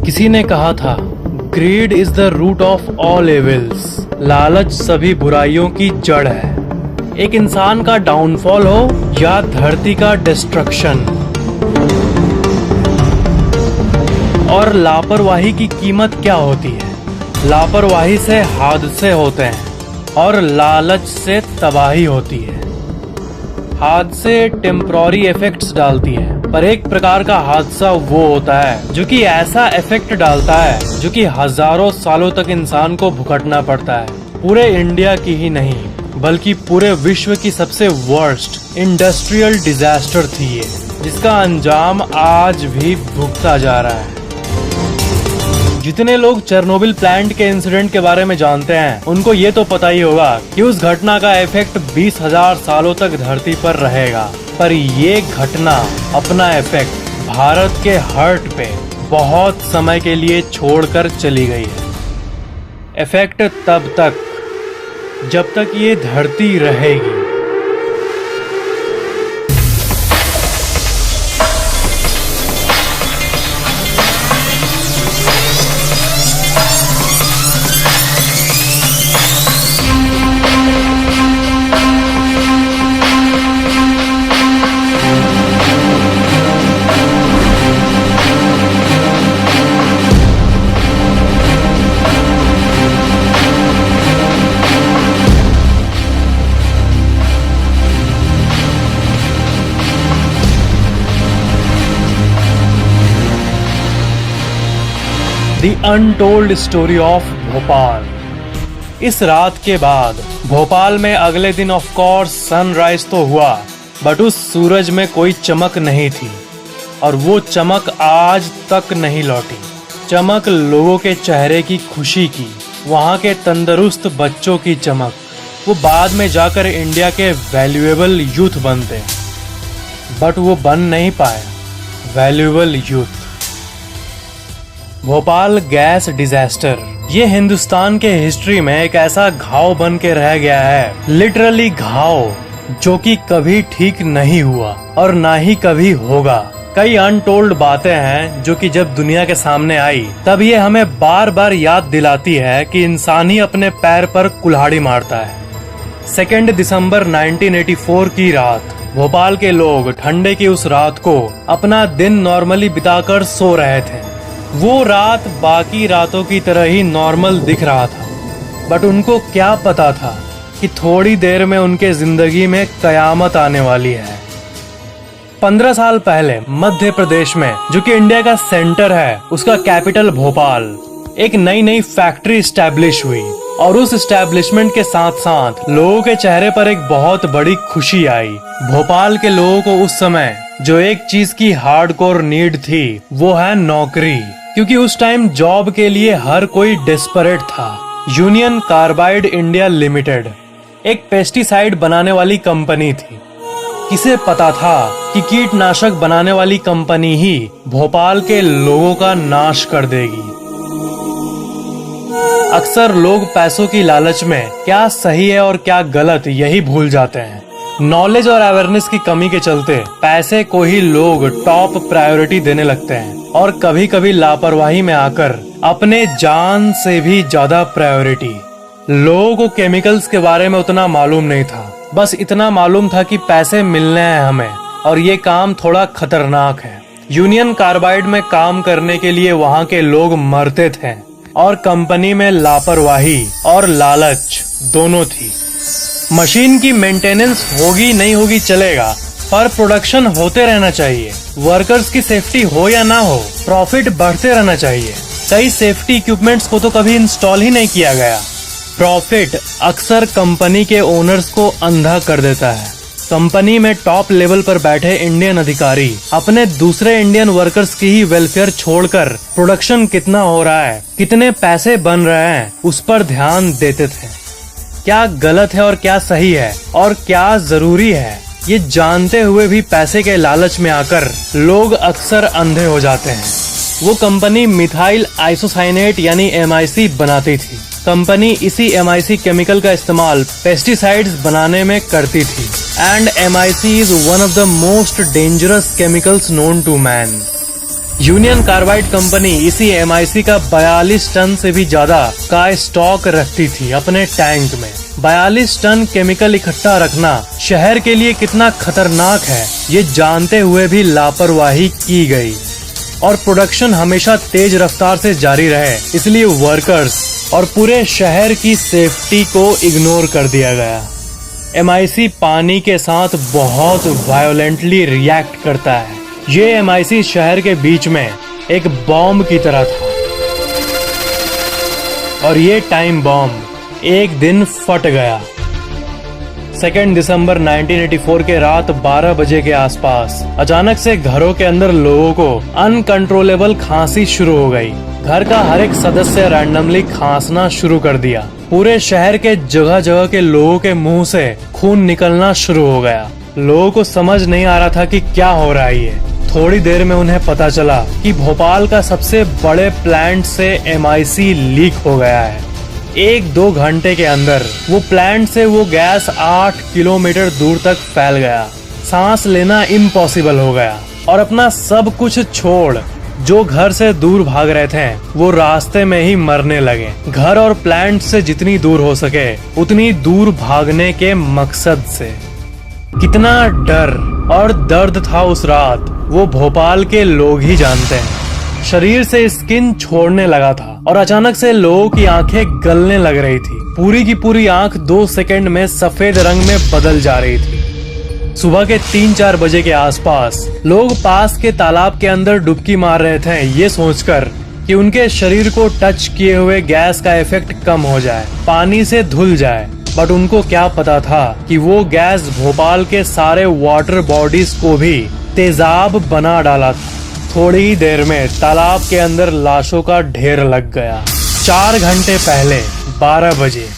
किसी ने कहा था, greed is the root of all evils. लालच सभी बुराइयों की जड़ है। एक इंसान का डाउनफॉल हो या धरती का डिस्ट्रक्शन। और लापरवाही की कीमत क्या होती है? लापरवाही से हादसे होते हैं और लालच से तबाही होती है। हादसे टेम्पररी इफेक्ट्स डालती है, पर एक प्रकार का हादसा वो होता है जो कि ऐसा इफेक्ट डालता है जो कि हजारों सालों तक इंसान को भुगतना पड़ता है। पूरे इंडिया की ही नहीं बल्कि पूरे विश्व की सबसे वर्स्ट इंडस्ट्रियल डिजास्टर थी ये, जिसका अंजाम आज भी भुगता जा रहा है। जितने लोग चेरनोबिल प्लांट के इंसिडेंट के बारे में जानते हैं, उनको ये तो पता ही होगा कि उस घटना का इफेक्ट 20,000 सालों तक धरती पर रहेगा। पर ये घटना अपना इफेक्ट भारत के हार्ट पे बहुत समय के लिए छोड़कर चली गई है। इफेक्ट तब तक जब तक ये धरती रहेगी। The untold story of Bhopal. इस रात के बाद भोपाल में अगले दिन ऑफ कोर्स सनराइज तो हुआ, बट उस सूरज में कोई चमक नहीं थी और वो चमक आज तक नहीं लौटी। चमक लोगों के चेहरे की खुशी की, वहाँ के तंदुरुस्त बच्चों की चमक। वो बाद में जाकर इंडिया के वैल्यूएबल यूथ बनते, बट वो बन नहीं पाए valuable youth. Bhopal gas disaster ये हिंदुस्तान के हिस्ट्री में एक ऐसा घाव बन के रह गया है, लिटरली घाव, जो कि कभी ठीक नहीं हुआ और ना ही कभी होगा। कई अनटोल्ड बातें हैं जो कि जब दुनिया के सामने आई तब ये हमें बार बार याद दिलाती है कि इंसान ही अपने पैर पर कुल्हाड़ी मारता है। 2 दिसंबर 1984 की रात भोपाल के लोग ठंडे की उस रात को अपना दिन नॉर्मली बिताकर सो रहे थे। वो रात बाकी रातों की तरह ही नॉर्मल दिख रहा था, बट उनको क्या पता था कि थोड़ी देर में उनके जिंदगी में कयामत आने वाली है। 15 साल पहले मध्य प्रदेश में, जो कि इंडिया का सेंटर है, उसका कैपिटल भोपाल, एक नई फैक्ट्री स्टैब्लिश हुई और उस स्टैब्लिशमेंट के साथ साथ लोगों के चेहरे पर एक बहुत बड़ी खुशी आई। भोपाल के लोगों को उस समय जो एक चीज की हार्डकोर नीड थी वो है नौकरी, क्योंकि उस टाइम जॉब के लिए हर कोई डेस्परेट था। यूनियन कार्बाइड इंडिया लिमिटेड एक पेस्टिसाइड बनाने वाली कंपनी थी। किसे पता था कि कीटनाशक बनाने वाली कंपनी ही भोपाल के लोगों का नाश कर देगी। अक्सर लोग पैसों की लालच में क्या सही है और क्या गलत यही भूल जाते हैं। नॉलेज और अवेयरनेस की कमी के चलते पैसे को ही लोग टॉप प्रायोरिटी देने लगते हैं और कभी कभी लापरवाही में आकर अपने जान से भी ज्यादा प्रायोरिटी। लोगों को केमिकल्स के बारे में उतना मालूम नहीं था, बस इतना मालूम था कि पैसे मिलने हैं हमें और ये काम थोड़ा खतरनाक है। यूनियन कार्बाइड में काम करने के लिए वहाँ के लोग मरते थे और कंपनी में लापरवाही और लालच दोनों थी। मशीन की मेंटेनेंस होगी नहीं होगी चलेगा, पर प्रोडक्शन होते रहना चाहिए। वर्कर्स की सेफ्टी हो या ना हो, प्रॉफिट बढ़ते रहना चाहिए। कई सेफ्टी इक्विपमेंट्स को तो कभी इंस्टॉल ही नहीं किया गया। प्रॉफिट अक्सर कंपनी के ओनर्स को अंधा कर देता है। कंपनी में टॉप लेवल पर बैठे इंडियन अधिकारी अपने दूसरे इंडियन वर्कर्स की ही वेलफेयर छोड़कर प्रोडक्शन कितना हो रहा है, कितने पैसे बन रहे हैं, उस पर ध्यान देते थे। क्या गलत है और क्या सही है और क्या जरूरी है, ये जानते हुए भी पैसे के लालच में आकर लोग अक्सर अंधे हो जाते हैं। वो कंपनी मिथाइल आइसोसाइनेट यानी MIC बनाती थी। कंपनी इसी MIC केमिकल का इस्तेमाल पेस्टिसाइड्स बनाने में करती थी। And MIC is one of the most dangerous chemicals known to man. Union carbide company इसी MIC का 42 टन से भी ज्यादा का स्टॉक रखती थी अपने टैंक में। 42 टन केमिकल इकट्ठा रखना शहर के लिए कितना खतरनाक है, ये जानते हुए भी लापरवाही की गई और प्रोडक्शन हमेशा तेज रफ्तार से जारी रहे, इसलिए वर्कर्स और पूरे शहर की सेफ्टी को इग्नोर कर दिया गया। MIC पानी के साथ बहुत वायोलेंटली रिएक्ट करता है। ये MIC शहर के बीच में एक बॉम्ब की तरह था और ये टाइम बॉम्ब एक दिन फट गया। 2 दिसंबर 1984 के रात 12 बजे के आसपास अचानक से घरों के अंदर लोगों को अनकंट्रोलेबल खांसी शुरू हो गई। घर का हर एक सदस्य रैंडमली खांसना शुरू कर दिया। पूरे शहर के जगह जगह के लोगों के मुंह से खून निकलना शुरू हो गया। लोगों को समझ नहीं आ रहा था कि क्या हो रहा है। ये थोड़ी देर में उन्हें पता चला कि भोपाल का सबसे बड़े प्लांट से MIC लीक हो गया है। 1-2 घंटे के अंदर वो प्लांट से वो गैस 8 किलोमीटर दूर तक फैल गया। सांस लेना इम्पॉसिबल हो गया और अपना सब कुछ छोड़ जो घर से दूर भाग रहे थे वो रास्ते में ही मरने लगे। घर और प्लांट से जितनी दूर हो सके उतनी दूर भागने के मकसद से। कितना डर और दर्द था उस रात वो भोपाल के लोग ही जानते हैं। शरीर से स्किन छोड़ने लगा था और अचानक से लोगों की आंखें गलने लग रही थी। पूरी की पूरी आंख 2 सेकंड में सफेद रंग में बदल जा रही थी। सुबह के 3-4 बजे के आसपास लोग पास के तालाब के अंदर डुबकी मार रहे थे, ये सोचकर कि उनके शरीर को टच किए हुए गैस का इफेक्ट कम हो जाए, पानी से धुल जाए। बट उनको क्या पता था कि वो गैस भोपाल के सारे वाटर बॉडीज को भी तेजाब बना डाला था। थोड़ी ही देर में तालाब के अंदर लाशों का ढेर लग गया। 4 घंटे पहले 12 बजे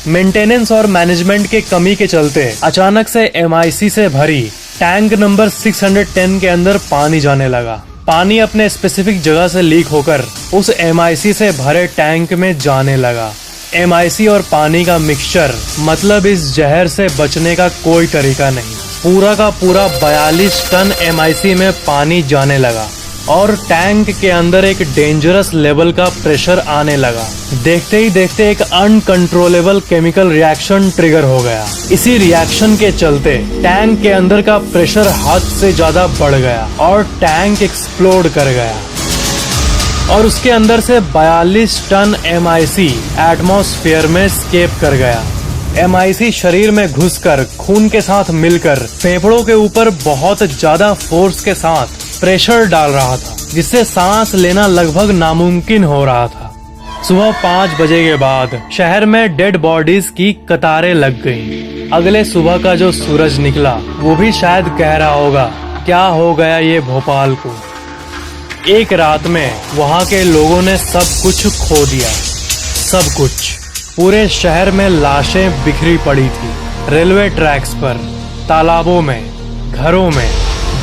मेंटेनेंस और मैनेजमेंट के कमी के चलते अचानक से MIC से भरी टैंक नंबर 610 के अंदर पानी जाने लगा। पानी अपने स्पेसिफिक जगह से लीक होकर उस MIC से भरे टैंक में जाने लगा। MIC और पानी का मिक्सचर, मतलब इस जहर से बचने का कोई तरीका नहीं। पूरा का पूरा 42 टन MIC में पानी जाने लगा और टैंक के अंदर एक डेंजरस लेवल का प्रेशर आने लगा। देखते ही देखते एक अनकंट्रोलेबल केमिकल रिएक्शन ट्रिगर हो गया। इसी रिएक्शन के चलते टैंक के अंदर का प्रेशर हद से ज्यादा बढ़ गया और टैंक एक्सप्लोड कर गया और उसके अंदर से 42 टन MIC एटमॉस्फेयर में स्केप कर गया। MIC शरीर में घुसकर खून के साथ मिलकर फेफड़ों के ऊपर बहुत ज्यादा फोर्स के साथ प्रेशर डाल रहा था, जिससे सांस लेना लगभग नामुमकिन हो रहा था। सुबह 5 बजे के बाद शहर में डेड बॉडीज की कतारें लग गईं। अगले सुबह का जो सूरज निकला वो भी शायद कह रहा होगा, क्या हो गया ये भोपाल को। एक रात में वहाँ के लोगों ने सब कुछ खो दिया, सब कुछ। पूरे शहर में लाशें बिखरी पड़ी थी, रेलवे ट्रैक्स पर, तालाबों में, घरों में,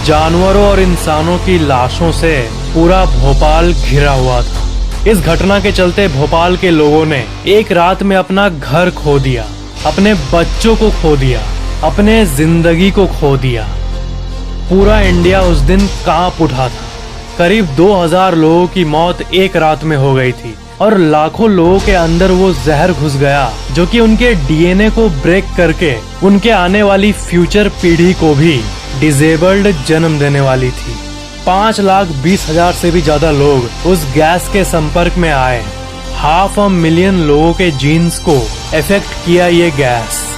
जानवरों और इंसानों की लाशों से पूरा भोपाल घिरा हुआ था। इस घटना के चलते भोपाल के लोगों ने एक रात में अपना घर खो दिया, अपने बच्चों को खो दिया, अपने जिंदगी को खो दिया। पूरा इंडिया उस दिन कांप उठा था। करीब 2000 लोगों की मौत एक रात में हो गई थी और लाखों लोगों के अंदर वो जहर घुस गया जो कि उनके DNA को ब्रेक करके उनके आने वाली फ्यूचर पीढ़ी को भी डिसेबल्ड जन्म देने वाली थी। 5,20,000 से भी ज्यादा लोग उस गैस के संपर्क में आए। 500,000 लोगों के जीन्स को इफेक्ट किया ये गैस,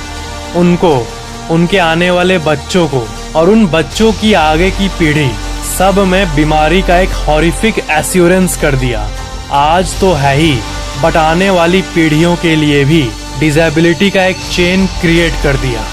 उनको, उनके आने वाले बच्चों को और उन बच्चों की आगे की पीढ़ी, सब में बीमारी का एक हॉरिफिक एश्योरेंस कर दिया। आज तो है ही, बट आने वाली पीढ़ियों के लिए भी डिसेबिलिटी का एक चेन क्रिएट कर दिया।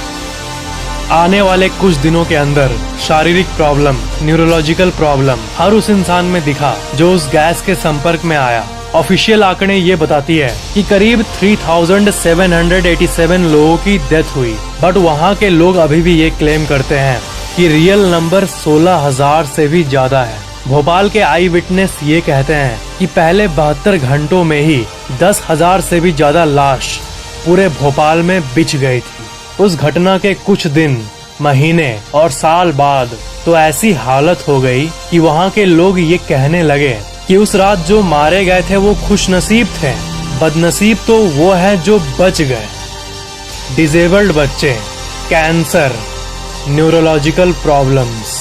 आने वाले कुछ दिनों के अंदर शारीरिक प्रॉब्लम, न्यूरोलॉजिकल प्रॉब्लम हर उस इंसान में दिखा जो उस गैस के संपर्क में आया। ऑफिशियल आंकड़े ये बताती है कि करीब 3,787 लोगों की डेथ हुई, बट वहाँ के लोग अभी भी ये क्लेम करते हैं कि रियल नंबर 16,000 से भी ज्यादा है। भोपाल के आई विटनेस ये कहते हैं कि पहले 72 घंटों में ही 10,000 से भी ज्यादा लाश पूरे भोपाल में बिछ गई थी। उस घटना के कुछ दिन महीने और साल बाद तो ऐसी हालत हो गई कि वहाँ के लोग ये कहने लगे कि उस रात जो मारे गए थे वो खुशनसीब थे, बदनसीब तो वो है जो बच गए। डिसेबल्ड बच्चे, कैंसर, न्यूरोलॉजिकल प्रॉब्लम्स।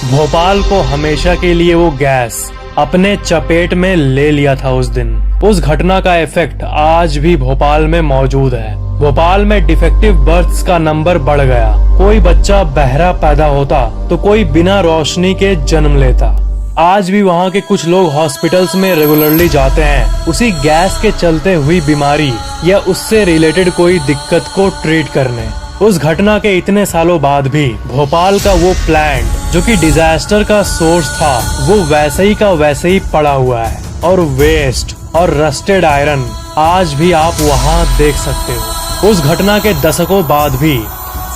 भोपाल को हमेशा के लिए वो गैस अपने चपेट में ले लिया था उस दिन। उस घटना का इफेक्ट आज भी भोपाल में मौजूद है। भोपाल में डिफेक्टिव बर्थ्स का नंबर बढ़ गया। कोई बच्चा बहरा पैदा होता तो कोई बिना रोशनी के जन्म लेता। आज भी वहाँ के कुछ लोग हॉस्पिटल्स में रेगुलरली जाते हैं उसी गैस के चलते हुई बीमारी या उससे रिलेटेड कोई दिक्कत को ट्रीट करने। उस घटना के इतने सालों बाद भी भोपाल का वो प्लांट जो कि डिजास्टर का सोर्स था वो वैसे ही का वैसे ही पड़ा हुआ है, और वेस्ट और रस्टेड आयरन आज भी आप वहाँ देख सकते हो। उस घटना के दशकों बाद भी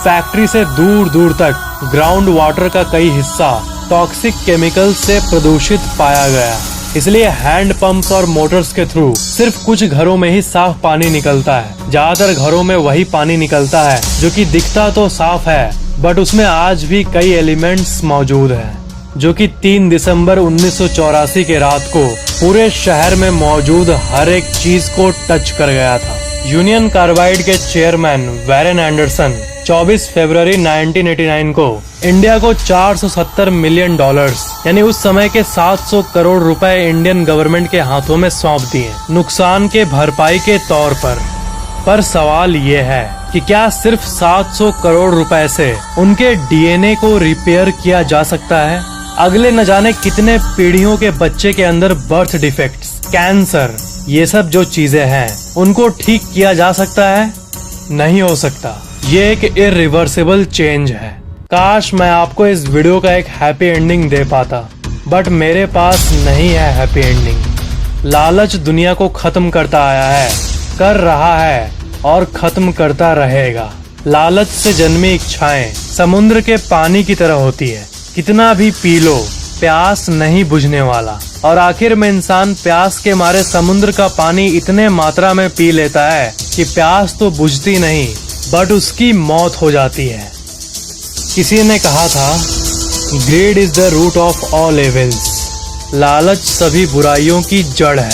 फैक्ट्री से दूर दूर तक ग्राउंड वाटर का कई हिस्सा टॉक्सिक केमिकल से प्रदूषित पाया गया। इसलिए हैंड पंप्स और मोटर्स के थ्रू सिर्फ कुछ घरों में ही साफ पानी निकलता है। ज्यादातर घरों में वही पानी निकलता है जो कि दिखता तो साफ है, बट उसमें आज भी कई एलिमेंट्स मौजूद हैं, जो कि 3 दिसंबर 1984 के रात को पूरे शहर में मौजूद हर एक चीज को टच कर गया था। यूनियन कार्बाइड के चेयरमैन वैरेन एंडरसन 24 फरवरी 1989 को इंडिया को $470 मिलियन यानी उस समय के 700 करोड़ रुपए इंडियन गवर्नमेंट के हाथों में सौंप दिए नुकसान के भरपाई के तौर पर सवाल ये है कि क्या सिर्फ 700 करोड़ रुपए से उनके डीएनए को रिपेयर किया जा सकता है? अगले न जाने कितने पीढ़ियों के बच्चे के अंदर बर्थ डिफेक्ट्स, कैंसर, ये सब जो चीजें हैं उनको ठीक किया जा सकता है? नहीं हो सकता। ये एक इरिवर्सिबल चेंज है। काश मैं आपको इस वीडियो का एक हैप्पी एंडिंग दे पाता, बट मेरे पास नहीं है हैप्पी एंडिंग। लालच दुनिया को खत्म करता आया है, कर रहा है और खत्म करता रहेगा। लालच से जन्मी इच्छाएं समुद्र के पानी की तरह होती है, कितना भी पी लो प्यास नहीं बुझने वाला। और आखिर में इंसान प्यास के मारे समुद्र का पानी इतने मात्रा में पी लेता है कि प्यास तो बुझती नहीं बट उसकी मौत हो जाती है। किसी ने कहा था, greed is the root of all evils. लालच सभी बुराइयों की जड़ है।